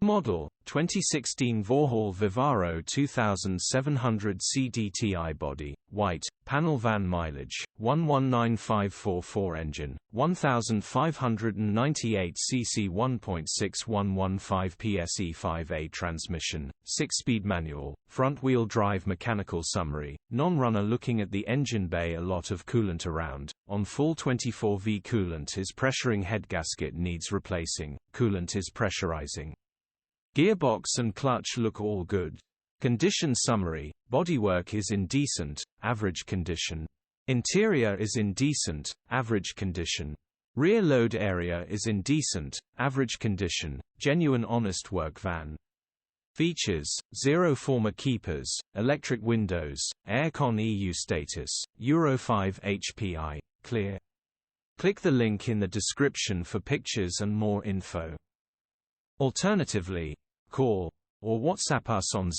model, 2016 VAUHALL Vivaro 2700 Cdti body, white, panel van mileage, 119544 engine, 1598 cc 1.6115 pse 5A transmission, 6-speed manual, front-wheel drive mechanical summary, non-runner looking at the engine bay. A lot of coolant around, on full 24V coolant is pressuring, headgasket needs replacing, coolant is pressurizing. Gearbox and clutch look all good. Condition summary, bodywork is in decent, average condition. Interior is in decent, average condition. Rear load area is in decent, average condition, genuine honest work van. Features: 0 former keepers, electric windows, aircon EU status, Euro 5 HPI, clear. Click the link in the description for pictures and more info. Alternatively, call or WhatsApp us on